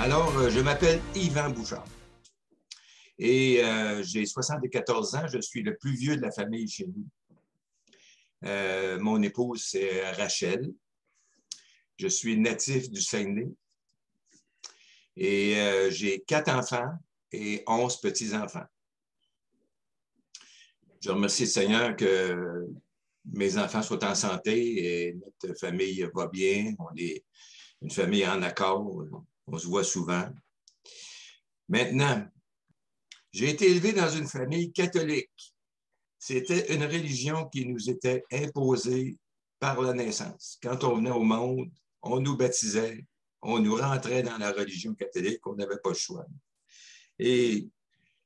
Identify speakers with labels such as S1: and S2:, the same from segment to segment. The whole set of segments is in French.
S1: Alors, je m'appelle Yvan Bouchard et j'ai 74 ans. Je suis le plus vieux de la famille chez nous. Mon épouse, c'est Rachel. Je suis natif du Saguenay et j'ai 4 enfants et 11 petits-enfants. Je remercie le Seigneur que mes enfants soient en santé et notre famille va bien. On est une famille en accord. On se voit souvent. Maintenant, j'ai été élevé dans une famille catholique. C'était une religion qui nous était imposée par la naissance. Quand on venait au monde, on nous baptisait, on nous rentrait dans la religion catholique, on n'avait pas le choix. Et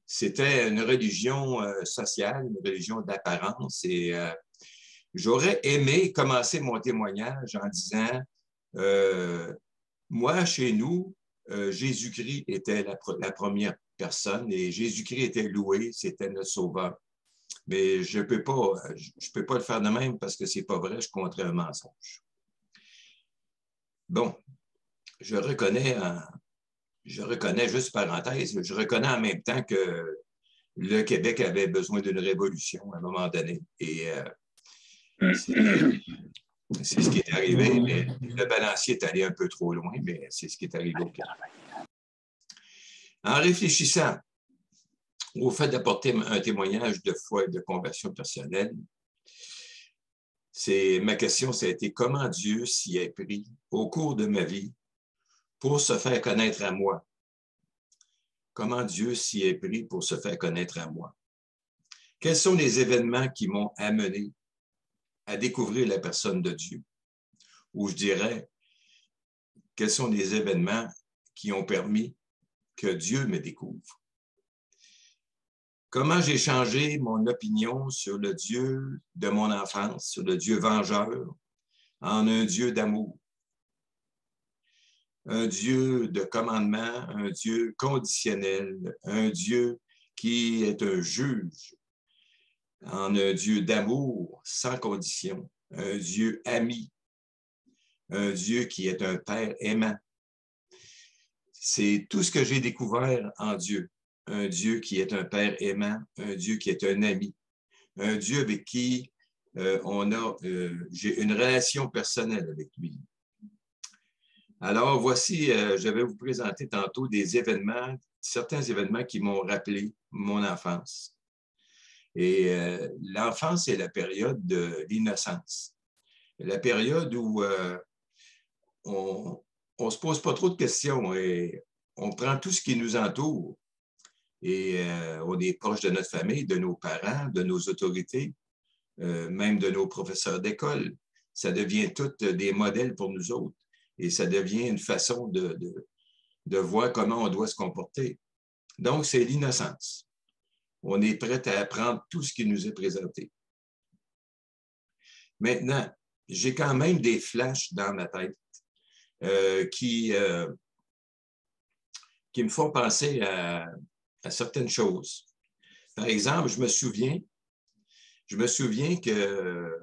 S1: c'était une religion sociale, une religion d'apparence. Et j'aurais aimé commencer mon témoignage en disant, moi, chez nous, Jésus-Christ était la première personne et Jésus-Christ était loué, c'était notre sauveur. Mais je peux pas le faire de même parce que c'est pas vrai, je compterais un mensonge. Bon, je reconnais, juste parenthèse, je reconnais en même temps que le Québec avait besoin d'une révolution à un moment donné. Et c'est ce qui est arrivé, mais le balancier est allé un peu trop loin, mais c'est ce qui est arrivé au Québec. En réfléchissant au fait d'apporter un témoignage de foi et de conversion personnelle, ma question, ça a été comment Dieu s'y est pris au cours de ma vie pour se faire connaître à moi. Comment Dieu s'y est pris pour se faire connaître à moi. Quels sont les événements qui m'ont amené à découvrir la personne de Dieu? Ou je dirais, quels sont les événements qui ont permis que Dieu me découvre? Comment j'ai changé mon opinion sur le Dieu de mon enfance, sur le Dieu vengeur, en un Dieu d'amour, un Dieu de commandement, un Dieu conditionnel, un Dieu qui est un juge, en un Dieu d'amour sans condition, un Dieu ami, un Dieu qui est un Père aimant. C'est tout ce que j'ai découvert en Dieu. Un Dieu qui est un Père aimant, un Dieu qui est un ami, un Dieu avec qui j'ai une relation personnelle avec lui. Alors, voici, je vais vous présenter tantôt certains événements qui m'ont rappelé mon enfance. Et l'enfance, c'est la période de l'innocence. La période où on ne se pose pas trop de questions et on prend tout ce qui nous entoure. Et on est proche de notre famille, de nos parents, de nos autorités, même de nos professeurs d'école. Ça devient tout des modèles pour nous autres. Et ça devient une façon de voir comment on doit se comporter. Donc, c'est l'innocence. On est prêt à apprendre tout ce qui nous est présenté. Maintenant, j'ai quand même des flashs dans ma tête qui me font penser à certaines choses. Par exemple, je me souviens que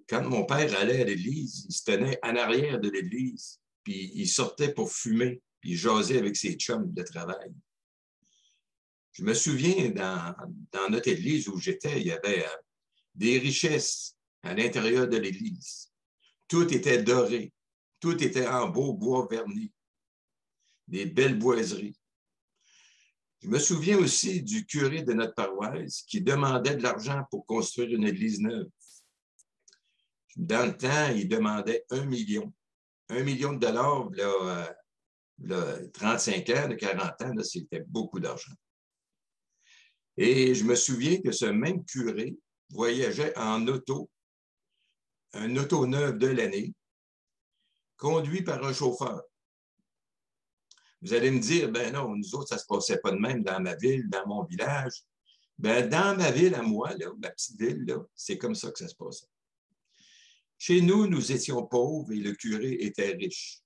S1: quand mon père allait à l'église, il se tenait en arrière de l'église, puis il sortait pour fumer, puis il jasait avec ses chums de travail. Je me souviens, dans notre église où j'étais, il y avait des richesses à l'intérieur de l'église. Tout était doré, tout était en beau bois verni, des belles boiseries. Je me souviens aussi du curé de notre paroisse qui demandait de l'argent pour construire une église neuve. Dans le temps, il demandait 1 million. 1 million de dollars, là, 35 ans, de 40 ans, c'était beaucoup d'argent. Et je me souviens que ce même curé voyageait en auto, un auto neuf de l'année, conduit par un chauffeur. Vous allez me dire, ben non, nous autres, ça ne se passait pas de même dans ma ville, dans mon village. Ben, dans ma ville à moi, là, ma petite ville, là, c'est comme ça que ça se passait. Chez nous, nous étions pauvres et le curé était riche.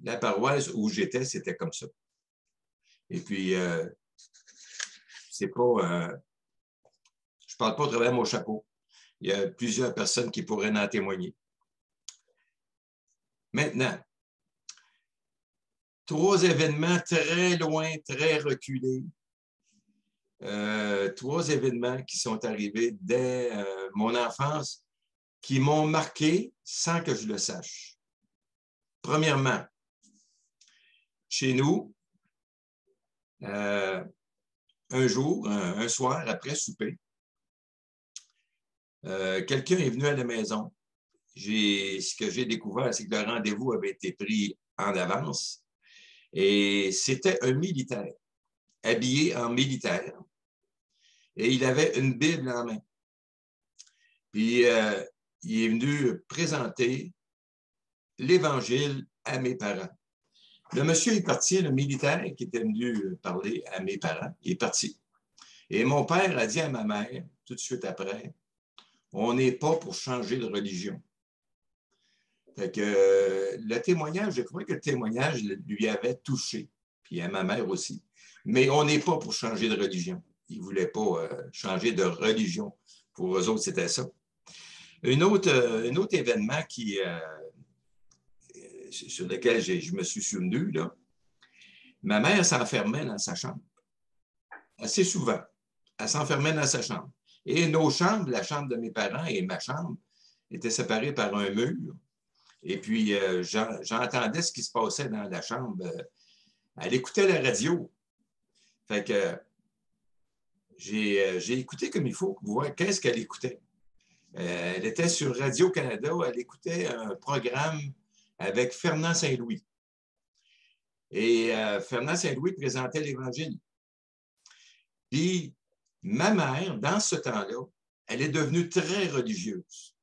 S1: La paroisse où j'étais, c'était comme ça. Et puis, c'est pas... je ne parle pas à travers mon chapeau. Il y a plusieurs personnes qui pourraient en témoigner. Maintenant, 3 événements très loin, très reculés. 3 événements qui sont arrivés dès mon enfance qui m'ont marqué sans que je le sache. Premièrement, chez nous, un jour, un soir, après souper, quelqu'un est venu à la maison. Ce que j'ai découvert, c'est que le rendez-vous avait été pris en avance. Et c'était un militaire, habillé en militaire. Et il avait une Bible en main. Puis, il est venu présenter l'Évangile à mes parents. Le monsieur est parti, le militaire qui était venu parler à mes parents, il est parti. Et mon père a dit à ma mère, tout de suite après, on n'est pas pour changer de religion. Fait que le témoignage, je crois que le témoignage lui avait touché, puis à ma mère aussi. Mais on n'est pas pour changer de religion. Ils ne voulaient pas changer de religion. Pour eux autres, c'était ça. Un autre événement sur lequel je me suis souvenu, là, ma mère s'enfermait dans sa chambre. Assez souvent. Elle s'enfermait dans sa chambre. Et nos chambres, la chambre de mes parents et ma chambre, étaient séparées par un mur. Et puis, j'entendais ce qui se passait dans la chambre. Elle écoutait la radio. Fait que j'ai écouté comme il faut pour voir qu'est-ce qu'elle écoutait. Elle était sur Radio-Canada. Elle écoutait un programme avec Fernand Saint-Louis. Et Fernand Saint-Louis présentait l'Évangile. Puis, ma mère, dans ce temps-là, elle est devenue très religieuse.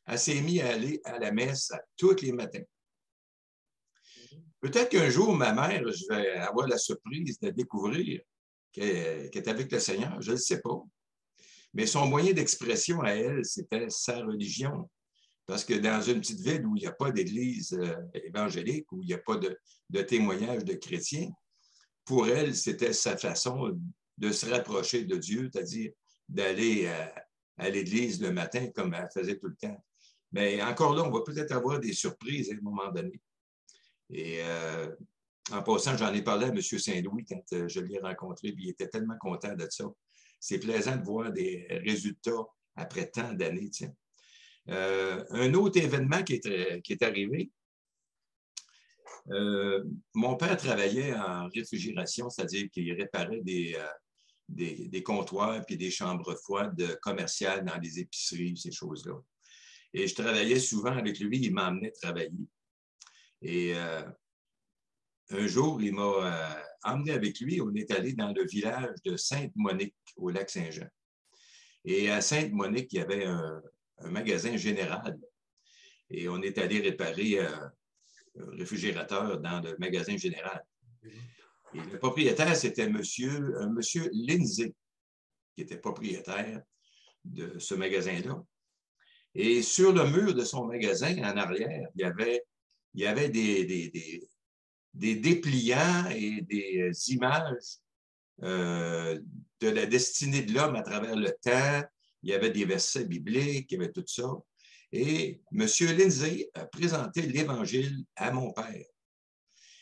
S1: Elle s'est mise à aller à la messe tous les matins. Peut-être qu'un jour, ma mère, je vais avoir la surprise de découvrir qu'elle est avec le Seigneur, je ne le sais pas. Mais son moyen d'expression à elle, c'était sa religion. Parce que dans une petite ville où il n'y a pas d'église évangélique, où il n'y a pas de témoignage de chrétiens, pour elle, c'était sa façon de se rapprocher de Dieu, c'est-à-dire d'aller à l'église le matin comme elle faisait tout le temps. Mais encore là, on va peut-être avoir des surprises à un moment donné. Et en passant, j'en ai parlé à M. Saint-Louis quand je l'ai rencontré, puis il était tellement content de ça. C'est plaisant de voir des résultats après tant d'années. Un autre événement qui est arrivé, mon père travaillait en réfrigération, c'est-à-dire qu'il réparait des comptoirs et des chambres froides commerciales dans les épiceries, ces choses-là. Et je travaillais souvent avec lui, il m'emmenait travailler. Et un jour, il m'a emmené avec lui, on est allé dans le village de Sainte-Monique, au lac Saint-Jean. Et à Sainte-Monique, il y avait un magasin général. Et on est allé réparer un réfrigérateur dans le magasin général. Et le propriétaire, c'était monsieur Lindsay, qui était propriétaire de ce magasin-là. Et sur le mur de son magasin, en arrière, il y avait des dépliants et des images de la destinée de l'homme à travers le temps. Il y avait des versets bibliques, il y avait tout ça. Et M. Lindsay a présenté l'Évangile à mon père.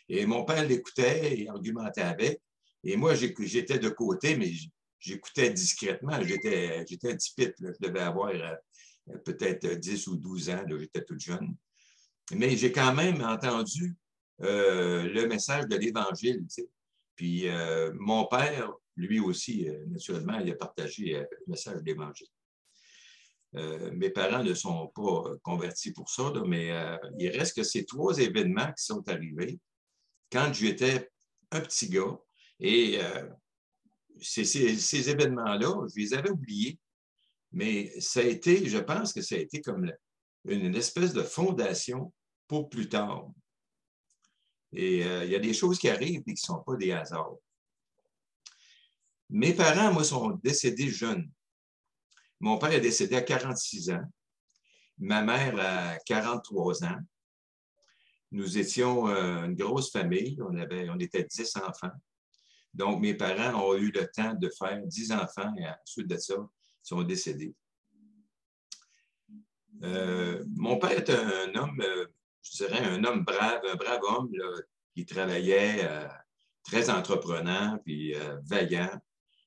S1: Et mon père l'écoutait et argumentait avec. Et moi, j'étais de côté, mais j'écoutais discrètement. J'étais un petit pit, là. Je devais avoir peut-être 10 ou 12 ans. J'étais tout jeune. Mais j'ai quand même entendu le message de l'Évangile. Tu sais. Puis mon père, lui aussi, naturellement, il a partagé le message de l'Évangile. Mes parents ne sont pas convertis pour ça, là, mais il reste que ces 3 événements qui sont arrivés quand j'étais un petit gars. Et ces événements-là, je les avais oubliés, mais ça a été, je pense que ça a été comme une espèce de fondation pour plus tard. Et il y a des choses qui arrivent et qui ne sont pas des hasards. Mes parents, moi, sont décédés jeunes. Mon père est décédé à 46 ans. Ma mère à 43 ans. Nous étions une grosse famille. On était 10 enfants. Donc, mes parents ont eu le temps de faire 10 enfants et ensuite de ça, ils sont décédés. Mon père est un homme, je dirais un homme brave, un brave homme, là, qui travaillait, très entreprenant, puis vaillant,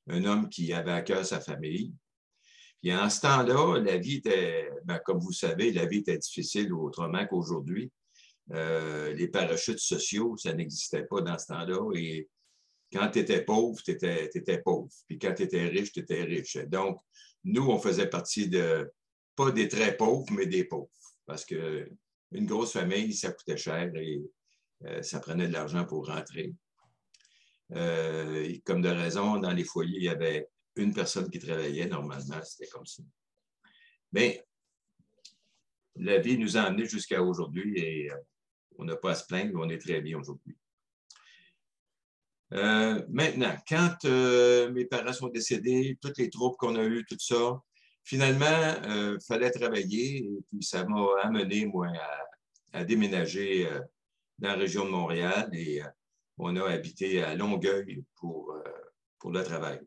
S1: un homme qui avait à cœur sa famille. Puis en ce temps-là, la vie était, ben, comme vous savez, la vie était difficile autrement qu'aujourd'hui. Les parachutes sociaux, ça n'existait pas dans ce temps-là. Et quand tu étais pauvre, tu étais pauvre. Puis quand tu étais riche, tu étais riche. Donc, nous, on faisait partie de, pas des très pauvres, mais des pauvres. Parce que une grosse famille, ça coûtait cher et ça prenait de l'argent pour rentrer. Comme de raison, dans les foyers, il y avait une personne qui travaillait. Normalement, c'était comme ça. Mais la vie nous a amenés jusqu'à aujourd'hui et on n'a pas à se plaindre, on est très bien aujourd'hui. Maintenant, quand mes parents sont décédés, toutes les troubles qu'on a eues, tout ça, finalement, il fallait travailler et puis ça m'a amené, moi, à déménager dans la région de Montréal et on a habité à Longueuil pour le travail.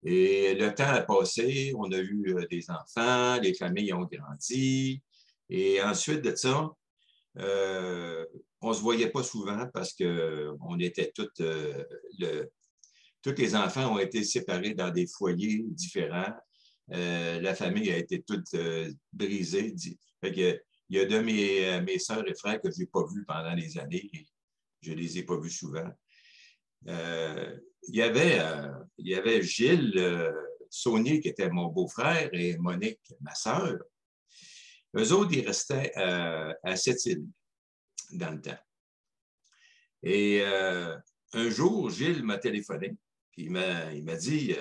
S1: Et le temps a passé, on a eu des enfants, les familles ont grandi et ensuite de ça, on ne se voyait pas souvent parce qu'on était tous, tous les enfants ont été séparés dans des foyers différents. La famille a été toute brisée. Fait que, il y a de mes sœurs et frères que je n'ai pas vus pendant des années. Et je ne les ai pas vus souvent. Il y avait Gilles Saunier, qui était mon beau-frère, et Monique, ma sœur. Eux autres, ils restaient à Sept-Îles dans le temps. Et un jour, Gilles m'a téléphoné. Puis il m'a dit,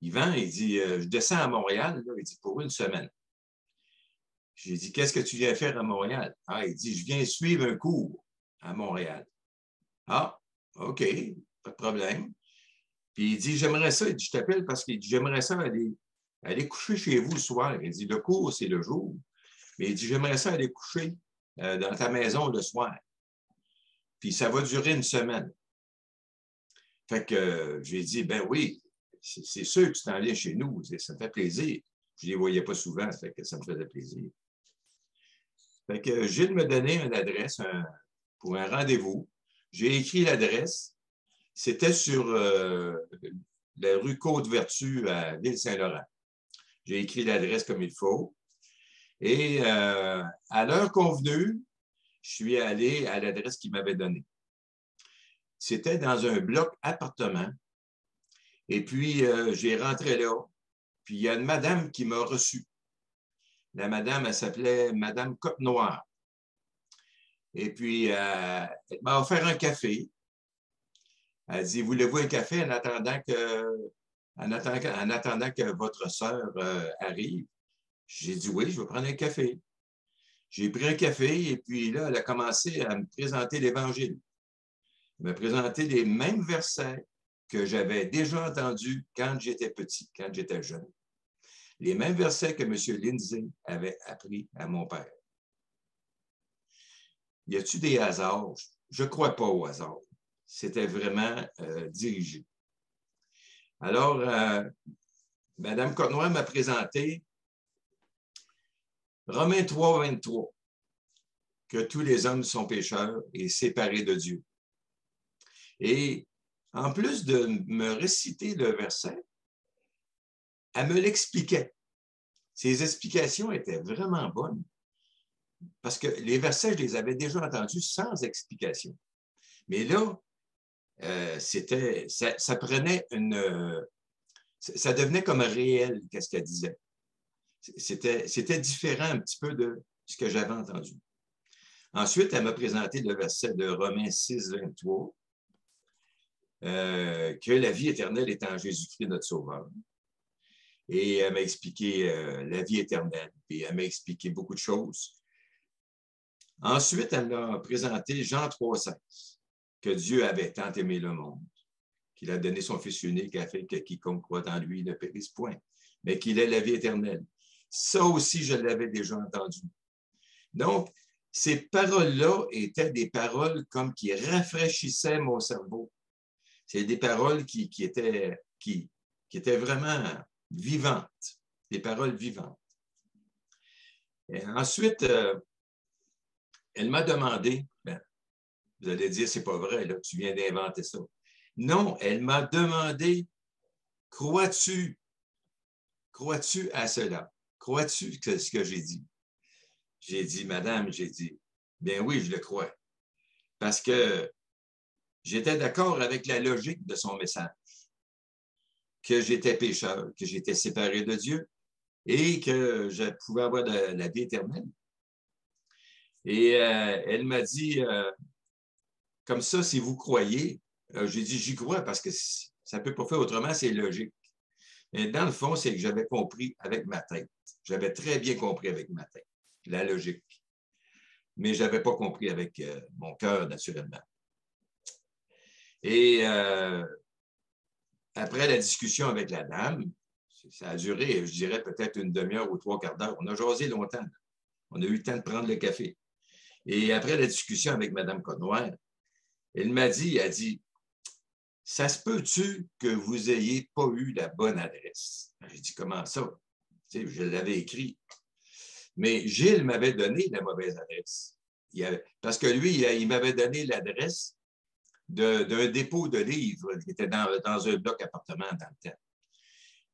S1: Yvan, il dit, je descends à Montréal, là, il dit, pour une semaine. J'ai dit, qu'est-ce que tu viens faire à Montréal? Ah, il dit, je viens suivre un cours à Montréal. Ah, OK, pas de problème. Puis il dit, j'aimerais ça, il dit, je t'appelle parce qu'il dit, j'aimerais ça aller coucher chez vous le soir. Il dit, le cours, c'est le jour. Mais il dit, j'aimerais ça aller coucher dans ta maison le soir. Puis ça va durer une semaine. Fait que j'ai dit, ben oui, c'est sûr que tu t'en viens chez nous. Ça me fait plaisir. Je ne les voyais pas souvent, ça fait que ça me faisait plaisir. Fait que Gilles me donnait une adresse pour un rendez-vous. J'ai écrit l'adresse. C'était sur la rue Côte-Vertu à Ville-Saint-Laurent. J'ai écrit l'adresse comme il faut. Et à l'heure convenue, je suis allé à l'adresse qu'il m'avait donnée. C'était dans un bloc appartement. Et puis, j'ai rentré là. Puis, il y a une madame qui m'a reçu. La madame, elle s'appelait Madame Côte-Noire. Et puis, elle m'a offert un café. Elle dit, voulez-vous un café en attendant que votre sœur arrive? J'ai dit, oui, je vais prendre un café. J'ai pris un café et puis là, elle a commencé à me présenter l'Évangile. Elle m'a présenté les mêmes versets que j'avais déjà entendus quand j'étais petit, quand j'étais jeune. Les mêmes versets que M. Lindsay avait appris à mon père. Y a-t-il des hasards? Je ne crois pas au hasard. C'était vraiment dirigé. Alors, Mme Côte-Noire m'a présenté Romains 3, 23, que tous les hommes sont pécheurs et séparés de Dieu. Et en plus de me réciter le verset, elle me l'expliquait. Ses explications étaient vraiment bonnes parce que les versets, je les avais déjà entendus sans explication. Mais là, ça prenait ça devenait comme réel, qu'est-ce qu'elle disait. C'était différent un petit peu de ce que j'avais entendu. Ensuite, elle m'a présenté le verset de Romains 6, 23, que la vie éternelle est en Jésus-Christ, notre Sauveur. Et elle m'a expliqué la vie éternelle, puis elle m'a expliqué beaucoup de choses. Ensuite, elle m'a présenté Jean 3, 16, que Dieu avait tant aimé le monde, qu'il a donné son Fils unique afin que quiconque croit en lui ne périsse point, mais qu'il ait la vie éternelle. Ça aussi, je l'avais déjà entendu. Donc, ces paroles-là étaient des paroles comme qui rafraîchissaient mon cerveau. C'est des paroles qui étaient vraiment vivantes, des paroles vivantes. Et ensuite, elle m'a demandé, ben, vous allez dire, c'est pas vrai, là, tu viens d'inventer ça. Non, elle m'a demandé, crois-tu à cela? Crois-tu ce que j'ai dit? J'ai dit, madame, j'ai dit, bien oui, je le crois. Parce que j'étais d'accord avec la logique de son message, que j'étais pécheur, que j'étais séparé de Dieu et que je pouvais avoir de la vie éternelle. Et elle m'a dit, comme ça, si vous croyez, j'ai dit, j'y crois parce que ça ne peut pas faire autrement, c'est logique. Mais dans le fond, c'est que j'avais compris avec ma tête. J'avais très bien compris avec ma tête, la logique. Mais je n'avais pas compris avec mon cœur, naturellement. Et après la discussion avec la dame, ça a duré, je dirais, peut-être une demi-heure ou trois quarts d'heure. On a jasé longtemps. On a eu le temps de prendre le café. Et après la discussion avec Mme Connoir, elle m'a dit, ça se peut-tu que vous n'ayez pas eu la bonne adresse? J'ai dit, comment ça? Tu sais, je l'avais écrit. Mais Gilles m'avait donné la mauvaise adresse. Parce que lui, il m'avait donné l'adresse d'un dépôt de livres qui était dans un bloc appartement dans le temps.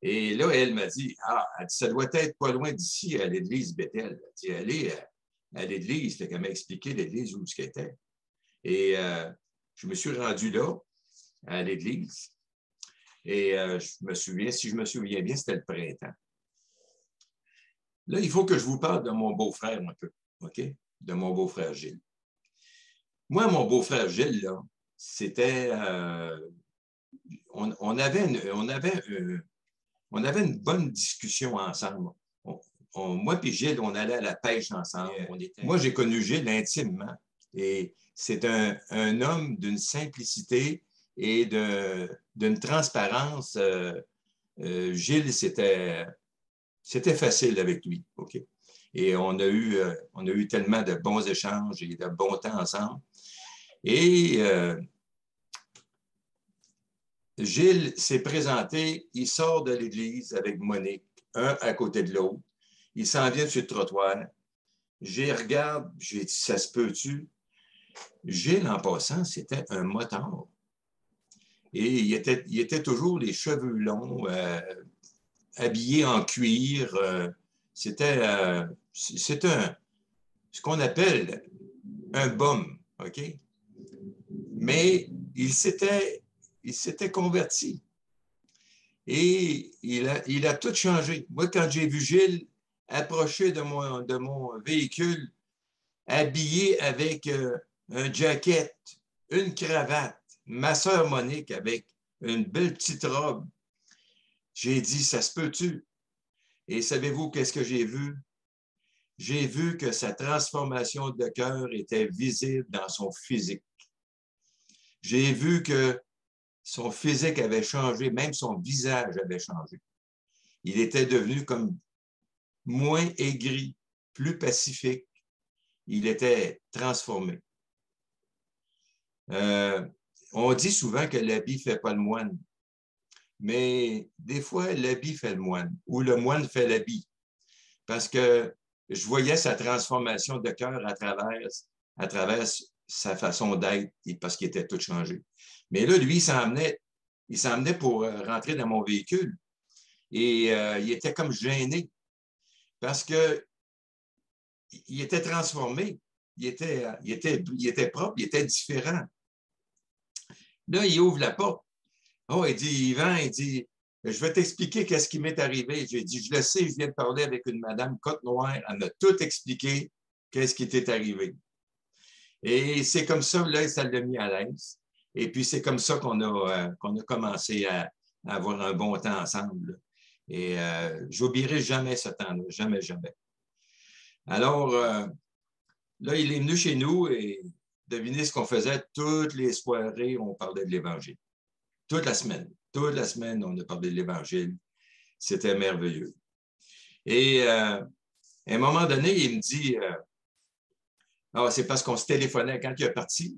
S1: Et là, elle m'a dit, ça doit être pas loin d'ici, à l'église Bethel. Elle dit, allez à l'église. Fait qu'elle m'a expliqué l'église où ce était. Et je me suis rendu là, à l'église. Et si je me souviens bien, c'était le printemps. Là, il faut que je vous parle de mon beau-frère un peu, OK? De mon beau-frère Gilles. Moi, mon beau-frère Gilles, là, c'était... on avait une bonne discussion ensemble. Moi et Gilles, on allait à la pêche ensemble. Moi, j'ai connu Gilles intimement. Et c'est un homme d'une simplicité et d'une transparence. Gilles, c'était facile avec lui. OK? Et on a eu tellement de bons échanges et de bons temps ensemble. Et Gilles s'est présenté, il sort de l'église avec Monique, un à côté de l'autre. Il s'en vient sur le trottoir. J'y regarde, j'ai dit, ça se peut-tu? Gilles, en passant, c'était un motard. Et il était toujours les cheveux longs, habillé en cuir. C'était ce qu'on appelle un bum, OK? Mais il s'était converti. Et il a tout changé. Moi, quand j'ai vu Gilles approcher de mon véhicule, habillé avec un jacket, une cravate, ma sœur Monique avec une belle petite robe, j'ai dit, ça se peut-tu? Et savez-vous qu'est-ce que j'ai vu? J'ai vu que sa transformation de cœur était visible dans son physique. J'ai vu que son physique avait changé, même son visage avait changé. Il était devenu comme moins aigri, plus pacifique. Il était transformé. On dit souvent que l'habit ne fait pas le moine, mais des fois, l'habit fait le moine ou le moine fait l'habit. Parce que je voyais sa transformation de cœur à travers sa façon d'être, parce qu'il était tout changé. Mais là, lui, il s'en venait pour rentrer dans mon véhicule. Et il était comme gêné parce que il était transformé. Il était propre, il était différent. Là, il ouvre la porte. Oh, il dit, Yvan, il dit, je vais t'expliquer qu'est-ce qui m'est arrivé. J'ai dit, je le sais, je viens de parler avec une madame Côte-Noire. Elle m'a tout expliqué qu'est-ce qui t'est arrivé. Et c'est comme ça, là, ça l'a mis à l'aise. Et puis, c'est comme ça qu'on a commencé à avoir un bon temps ensemble. Et j'oublierai jamais ce temps-là, jamais, jamais. Alors, là, il est venu chez nous et devinez ce qu'on faisait toutes les soirées, on parlait de l'Évangile. Toute la semaine, on a parlé de l'Évangile. C'était merveilleux. Et à un moment donné, il me dit, c'est parce qu'on se téléphonait quand il est parti.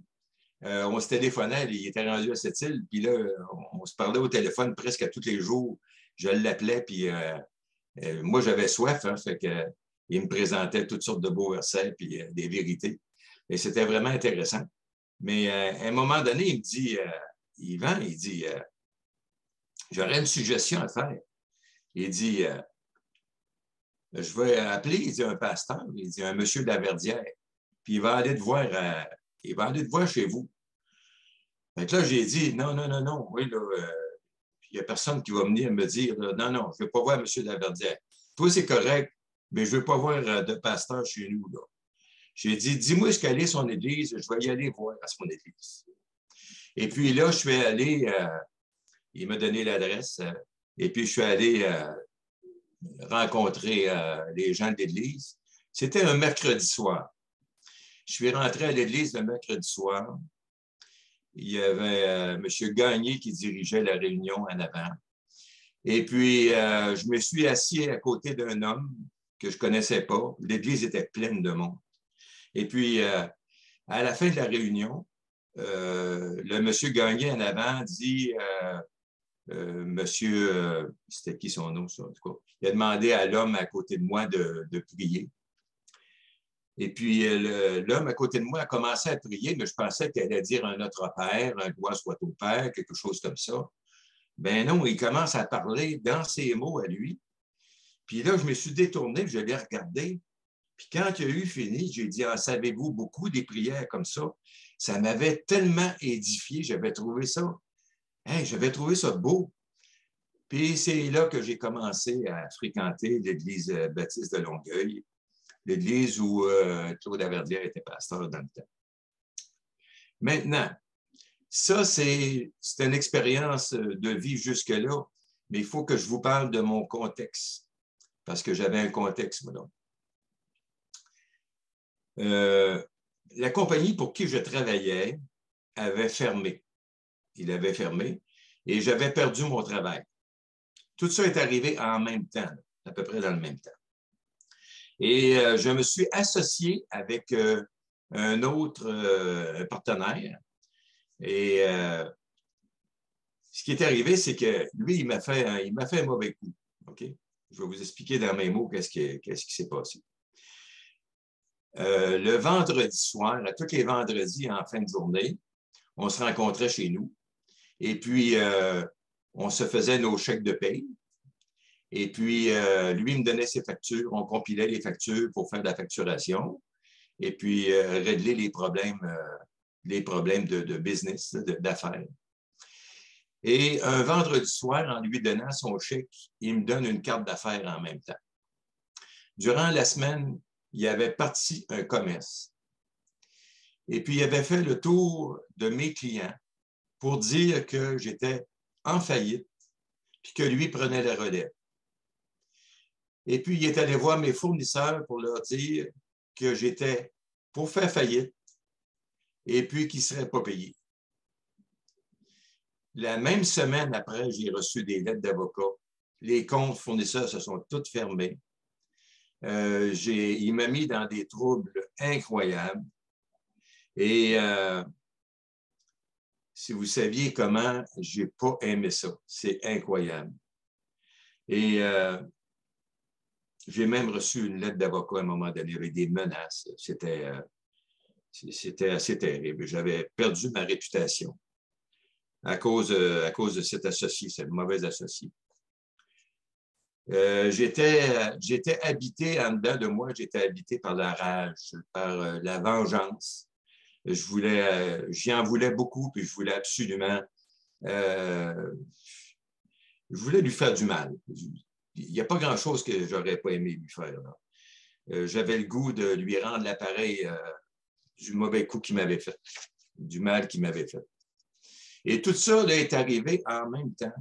S1: On se téléphonait, il était rendu à cette île, puis là, on se parlait au téléphone presque à tous les jours. Je l'appelais, puis moi, j'avais soif, hein, fait que il me présentait toutes sortes de beaux versets, puis des vérités. Et c'était vraiment intéressant. Mais à un moment donné, il me dit, Yvan, il dit, j'aurais une suggestion à faire. Il dit, je vais appeler, il dit, un pasteur, il dit, un monsieur de la Verdière, puis il va aller te voir chez vous. Fait que là, j'ai dit, non, non, non, non, oui, là, il n'y a personne qui va venir me dire, là, non, non, je ne veux pas voir M. de la Verdière. Toi, c'est correct, mais je ne veux pas voir de pasteur chez nous, là. J'ai dit, dis-moi ce qu'elle est son église, je vais y aller voir à son église. Et puis là, je suis allé, il m'a donné l'adresse, et puis je suis allé rencontrer les gens de l'église. C'était un mercredi soir. Je suis rentré à l'église le mercredi soir. Il y avait M. Gagné qui dirigeait la réunion en avant. Et puis, je me suis assis à côté d'un homme que je ne connaissais pas. L'église était pleine de monde. Et puis, à la fin de la réunion, le monsieur Gagné en avant dit monsieur, c'était qui son nom, ça, en tout cas? Il a demandé à l'homme à côté de moi de prier. Et puis, l'homme à côté de moi a commencé à prier, mais je pensais qu'il allait dire un Notre Père, un gloire soit au Père, quelque chose comme ça. Ben non, il commence à parler dans ses mots à lui. Puis là, je me suis détourné, je l'ai regardé. Puis quand il a eu fini, j'ai dit, ah, savez-vous, beaucoup des prières comme ça m'avait tellement édifié, j'avais trouvé ça beau. Puis c'est là que j'ai commencé à fréquenter l'église baptiste de Longueuil, l'église où Claude Laverdière était pasteur dans le temps. Maintenant, ça, c'est une expérience de vie jusque-là, mais il faut que je vous parle de mon contexte, parce que j'avais un contexte, moi. La compagnie pour qui je travaillais avait fermé. Il avait fermé et j'avais perdu mon travail. Tout ça est arrivé en même temps, à peu près dans le même temps. Et je me suis associé avec un autre partenaire. Et ce qui est arrivé, c'est que lui, il m'a fait un mauvais coup. OK? Je vais vous expliquer dans mes mots qu'est-ce qui s'est passé. Le vendredi soir, à tous les vendredis en fin de journée, on se rencontrait chez nous. Et puis, on se faisait nos chèques de paye. Et puis, lui me donnait ses factures. On compilait les factures pour faire de la facturation. Et puis, régler les problèmes de business, d'affaires. Et un vendredi soir, en lui donnant son chèque, il me donne une carte d'affaires en même temps. Durant la semaine, il avait parti un commerce. Et puis, il avait fait le tour de mes clients pour dire que j'étais en faillite, puis que lui prenait la relève. Et puis, il est allé voir mes fournisseurs pour leur dire que j'étais pour faire faillite et puis qu'ils ne seraient pas payés. La même semaine après, j'ai reçu des lettres d'avocat. Les comptes fournisseurs se sont tous fermés. Il m'a mis dans des troubles incroyables. Et si vous saviez comment, je n'ai pas aimé ça. C'est incroyable. Et j'ai même reçu une lettre d'avocat à un moment donné avec des menaces. C'était assez terrible. J'avais perdu ma réputation à cause de cet associé, ce mauvais associé. J'étais habité en dedans de moi, j'étais habité par la rage, par la vengeance. J'y en voulais beaucoup, puis je voulais absolument, je voulais lui faire du mal. Il n'y a pas grand-chose que j'aurais pas aimé lui faire. J'avais le goût de lui rendre l'appareil du mauvais coup qu'il m'avait fait, du mal qu'il m'avait fait. Et tout ça là, est arrivé en même temps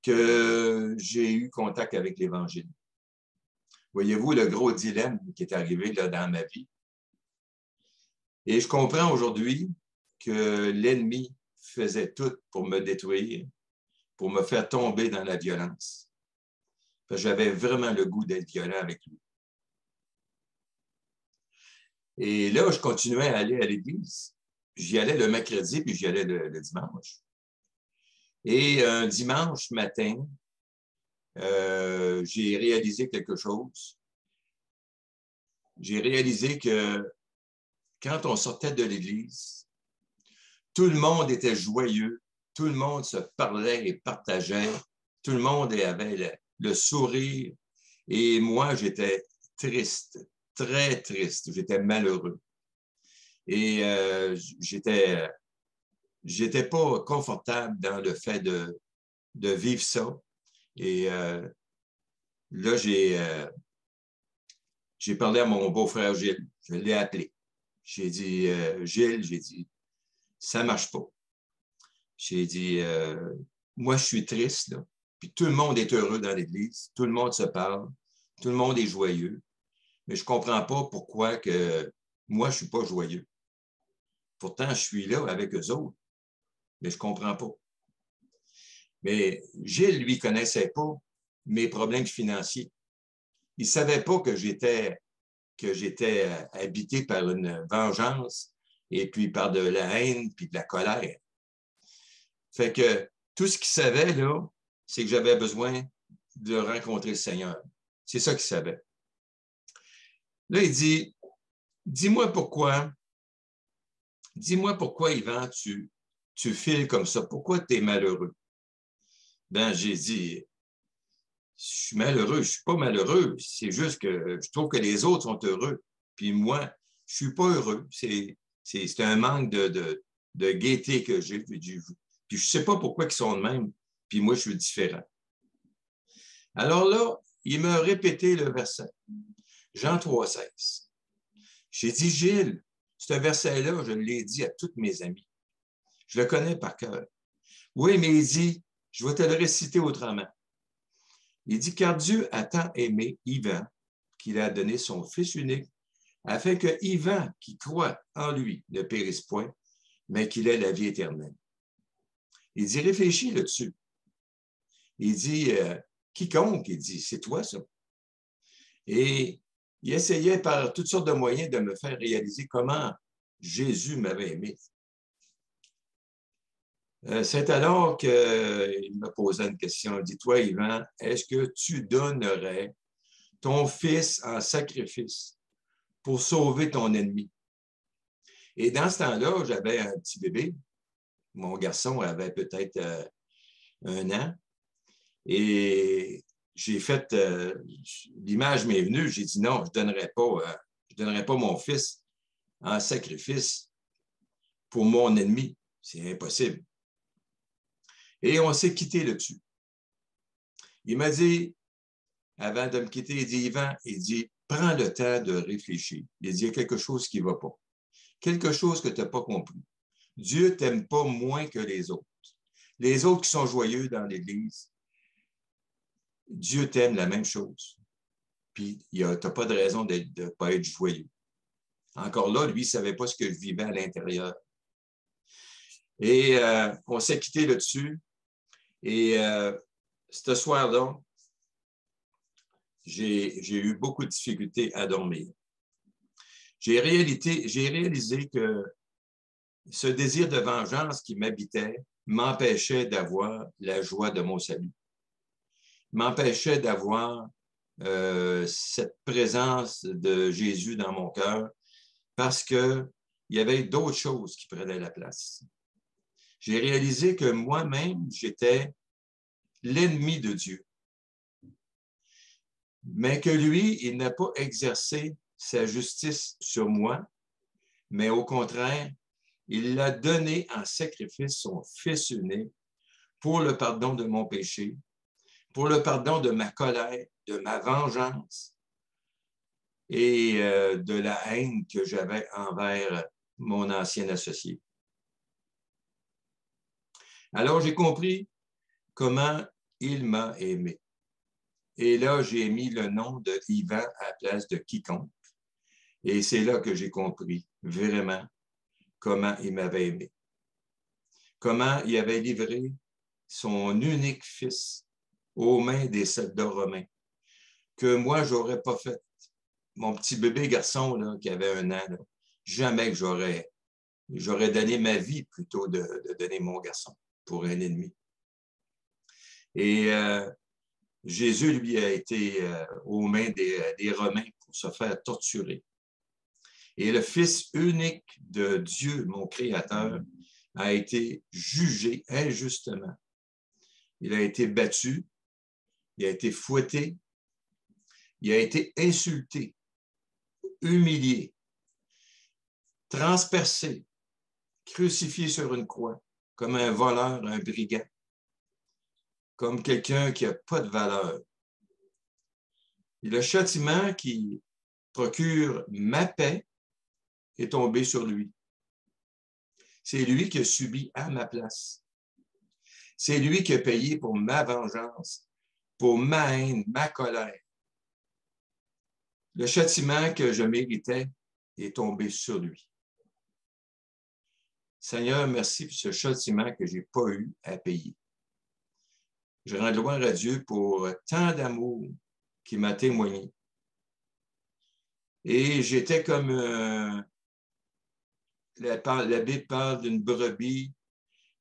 S1: que j'ai eu contact avec l'Évangile. Voyez-vous le gros dilemme qui est arrivé là, dans ma vie. Et je comprends aujourd'hui que l'ennemi faisait tout pour me détruire, pour me faire tomber dans la violence. J'avais vraiment le goût d'être violent avec lui. Et là, je continuais à aller à l'église. J'y allais le mercredi, puis j'y allais le dimanche. Et un dimanche matin, j'ai réalisé quelque chose. J'ai réalisé que quand on sortait de l'Église, tout le monde était joyeux, tout le monde se parlait et partageait, tout le monde avait le sourire. Et moi, j'étais triste, très triste, j'étais malheureux. Et j'étais pas confortable dans le fait de vivre ça. Et là, j'ai parlé à mon beau-frère Gilles. Je l'ai appelé. J'ai dit, Gilles, j'ai dit, ça marche pas. J'ai dit, moi, je suis triste, là. Puis tout le monde est heureux dans l'Église. Tout le monde se parle. Tout le monde est joyeux. Mais je comprends pas pourquoi que moi, je suis pas joyeux. Pourtant, je suis là avec eux autres. Mais je comprends pas. Mais Gilles, lui, connaissait pas mes problèmes financiers. Il savait pas que j'étais habité par une vengeance et puis par de la haine puis de la colère. Fait que tout ce qu'il savait, là, c'est que j'avais besoin de rencontrer le Seigneur. C'est ça qu'il savait. Là, il dit, dis-moi pourquoi, Yvan, tu files comme ça. Pourquoi tu es malheureux? Ben, j'ai dit, je suis malheureux, je ne suis pas malheureux. C'est juste que je trouve que les autres sont heureux. Puis moi, je ne suis pas heureux. C'est un manque de gaieté que j'ai. Puis je ne sais pas pourquoi ils sont de même. Puis moi, je suis différent. Alors là, il m'a répété le verset. Jean 3,16. J'ai dit, Gilles, ce verset-là, je l'ai dit à tous mes amis. Je le connais par cœur. Oui, mais il dit, je vais te le réciter autrement. Il dit, car Dieu a tant aimé Yvan qu'il a donné son Fils unique, afin que Yvan, qui croit en lui, ne périsse point, mais qu'il ait la vie éternelle. Il dit, réfléchis là-dessus. Il dit, quiconque, il dit, c'est toi ça. Et il essayait par toutes sortes de moyens de me faire réaliser comment Jésus m'avait aimé. C'est alors qu'il me posait une question. Il dit, toi, Yvan, est-ce que tu donnerais ton fils en sacrifice pour sauver ton ennemi? Et dans ce temps-là, j'avais un petit bébé. Mon garçon avait peut-être 1 an. Et j'ai fait, l'image m'est venue, j'ai dit non, je ne donnerai pas mon fils en sacrifice pour mon ennemi. C'est impossible. Et on s'est quitté là-dessus. Il m'a dit, avant de me quitter, il dit, Yvan, il dit, prends le temps de réfléchir. Il dit, il y a quelque chose qui ne va pas. Quelque chose que tu n'as pas compris. Dieu ne t'aime pas moins que les autres. Les autres qui sont joyeux dans l'Église, Dieu t'aime la même chose. Puis, tu n'as pas de raison de ne pas être joyeux. Encore là, lui, il ne savait pas ce que je vivais à l'intérieur. Et on s'est quitté là-dessus. Et ce soir-là, j'ai eu beaucoup de difficultés à dormir. J'ai réalisé que ce désir de vengeance qui m'habitait m'empêchait d'avoir la joie de mon salut, m'empêchait d'avoir cette présence de Jésus dans mon cœur parce qu'il y avait d'autres choses qui prenaient la place. J'ai réalisé que moi-même, j'étais l'ennemi de Dieu, mais que lui, il n'a pas exercé sa justice sur moi, mais au contraire, il l'a donné en sacrifice son Fils unique pour le pardon de mon péché, pour le pardon de ma colère, de ma vengeance et de la haine que j'avais envers mon ancien associé. Alors, j'ai compris comment il m'a aimé. Et là, j'ai mis le nom de Yvan à la place de quiconque. Et c'est là que j'ai compris vraiment comment il m'avait aimé. Comment il avait livré son unique fils aux mains des soldats romains, que moi, je n'aurais pas fait. Mon petit bébé garçon là, qui avait 1 an, là, jamais que j'aurais donné ma vie plutôt de donner mon garçon pour un ennemi. Et Jésus, lui, a été aux mains des Romains pour se faire torturer. Et le Fils unique de Dieu, mon Créateur, a été jugé injustement. Il a été battu, il a été fouetté, il a été insulté, humilié, transpercé, crucifié sur une croix, comme un voleur, un brigand, comme quelqu'un qui n'a pas de valeur. Et le châtiment qui procure ma paix est tombé sur lui. C'est lui qui a subi à ma place. C'est lui qui a payé pour ma vengeance, pour ma haine, ma colère. Le châtiment que je méritais est tombé sur lui. Seigneur, merci pour ce châtiment que je n'ai pas eu à payer. Je rends gloire à Dieu pour tant d'amour qu'il m'a témoigné. Et j'étais comme, la Bible parle d'une brebis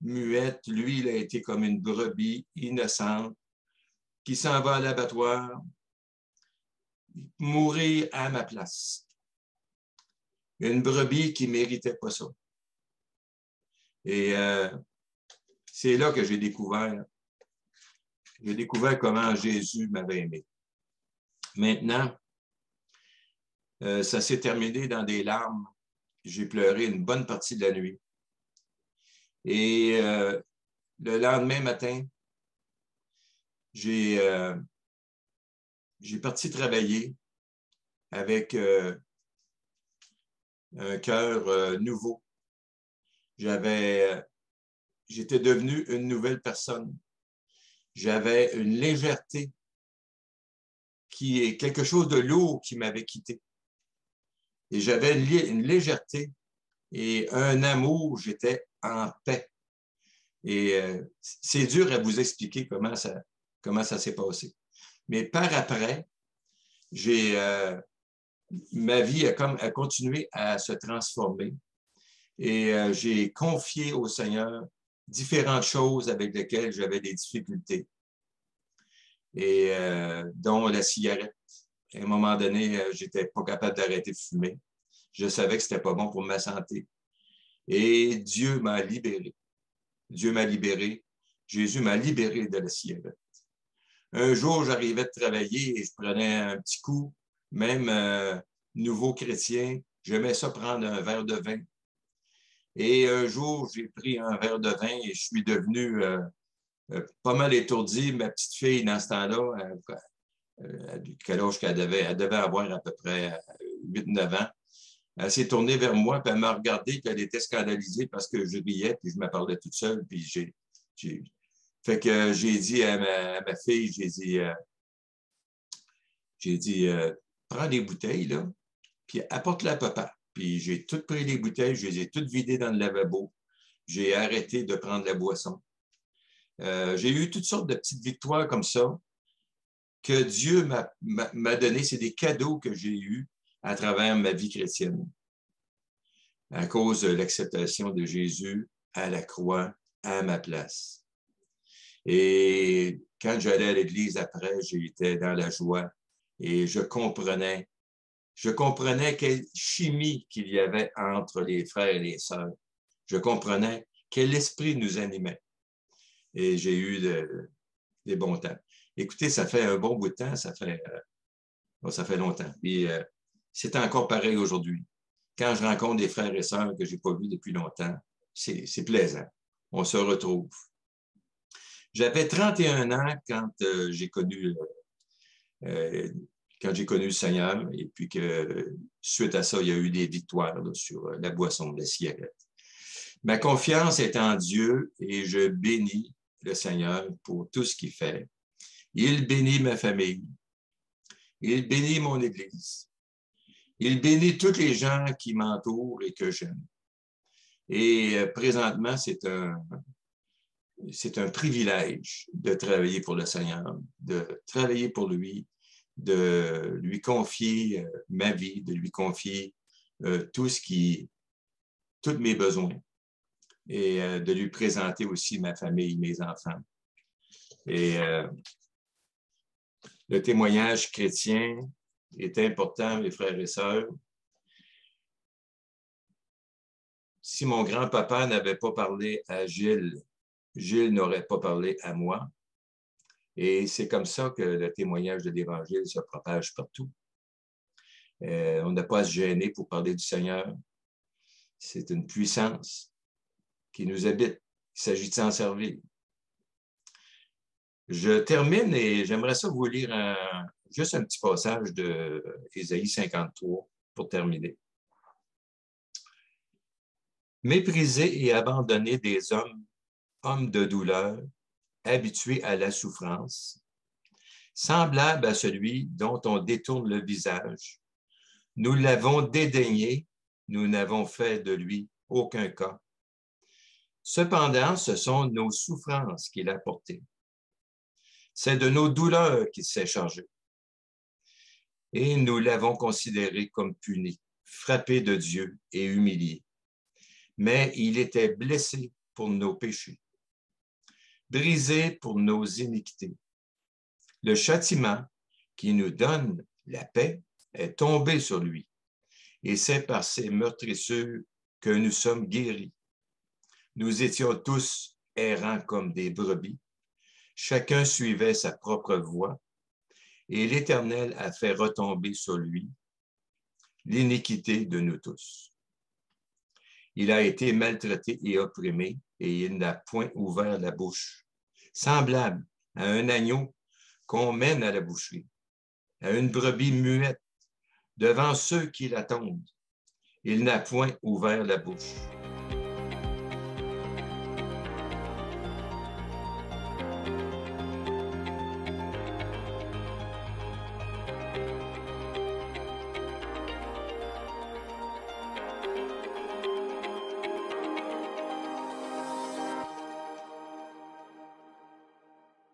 S1: muette. Lui, il a été comme une brebis innocente qui s'en va à l'abattoir, mourir à ma place. Une brebis qui ne méritait pas ça. Et c'est là que j'ai découvert comment Jésus m'avait aimé. Maintenant, ça s'est terminé dans des larmes. J'ai pleuré une bonne partie de la nuit. Et le lendemain matin, j'ai parti travailler avec un cœur nouveau. J'étais devenu une nouvelle personne. J'avais une légèreté qui est quelque chose de lourd qui m'avait quitté. Et j'avais une légèreté et un amour, j'étais en paix. Et c'est dur à vous expliquer comment ça s'est passé. Mais par après, ma vie a continué à se transformer et j'ai confié au Seigneur différentes choses avec lesquelles j'avais des difficultés, et dont la cigarette. À un moment donné, j'étais pas capable d'arrêter de fumer. Je savais que c'était pas bon pour ma santé. Et Dieu m'a libéré. Dieu m'a libéré. Jésus m'a libéré de la cigarette. Un jour, j'arrivais de travailler et je prenais un petit coup, même nouveau chrétien, j'aimais ça prendre un verre de vin. Et un jour, j'ai pris un verre de vin et je suis devenu pas mal étourdi. Ma petite fille, dans ce temps-là, quel âge qu'elle devait? Elle devait avoir à peu près 8-9 ans. Elle s'est tournée vers moi, puis elle m'a regardé, puis elle était scandalisée parce que je riais, puis je me parlais toute seule, puis fait que j'ai dit à ma fille, j'ai dit prends des bouteilles, là, puis apporte-les à papa. Puis j'ai toutes pris les bouteilles, je les ai toutes vidées dans le lavabo. J'ai arrêté de prendre la boisson. J'ai eu toutes sortes de petites victoires comme ça que Dieu m'a donné. C'est des cadeaux que j'ai eus à travers ma vie chrétienne à cause de l'acceptation de Jésus à la croix, à ma place. Et quand j'allais à l'église après, j'étais dans la joie et je comprenais quelle chimie qu'il y avait entre les frères et les sœurs. Je comprenais quel esprit nous animait. Et j'ai eu des bons temps. Écoutez, ça fait un bon bout de temps, ça fait longtemps. Et c'est encore pareil aujourd'hui. Quand je rencontre des frères et sœurs que je n'ai pas vus depuis longtemps, c'est plaisant. On se retrouve. J'avais 31 ans quand j'ai connu le Seigneur, et puis que suite à ça, il y a eu des victoires là, sur la boisson, la cigarette. Ma confiance est en Dieu et je bénis le Seigneur pour tout ce qu'il fait. Il bénit ma famille. Il bénit mon Église. Il bénit tous les gens qui m'entourent et que j'aime. Et présentement, c'est un privilège de travailler pour le Seigneur, de travailler pour lui, de lui confier ma vie, de lui confier tous mes besoins et de lui présenter aussi ma famille, mes enfants. Et le témoignage chrétien est important, mes frères et sœurs. Si mon grand-papa n'avait pas parlé à Gilles, Gilles n'aurait pas parlé à moi. Et c'est comme ça que le témoignage de l'Évangile se propage partout. On n'a pas à se gêner pour parler du Seigneur. C'est une puissance qui nous habite. Il s'agit de s'en servir. Je termine et j'aimerais ça vous lire juste un petit passage de Ésaïe 53 pour terminer. Méprisés et abandonnés des hommes, hommes de douleur, habitués à la souffrance, semblables à celui dont on détourne le visage. Nous l'avons dédaigné, nous n'avons fait de lui aucun cas. Cependant, ce sont nos souffrances qu'il a portées. C'est de nos douleurs qu'il s'est chargé. Et nous l'avons considéré comme puni, frappé de Dieu et humilié. Mais il était blessé pour nos péchés, brisé pour nos iniquités. Le châtiment qui nous donne la paix est tombé sur lui, et c'est par ses meurtrissures que nous sommes guéris. Nous étions tous errants comme des brebis, chacun suivait sa propre voie, et l'Éternel a fait retomber sur lui l'iniquité de nous tous. Il a été maltraité et opprimé, et il n'a point ouvert la bouche, semblable à un agneau qu'on mène à la boucherie, à une brebis muette devant ceux qui l'attendent. Il n'a point ouvert la bouche.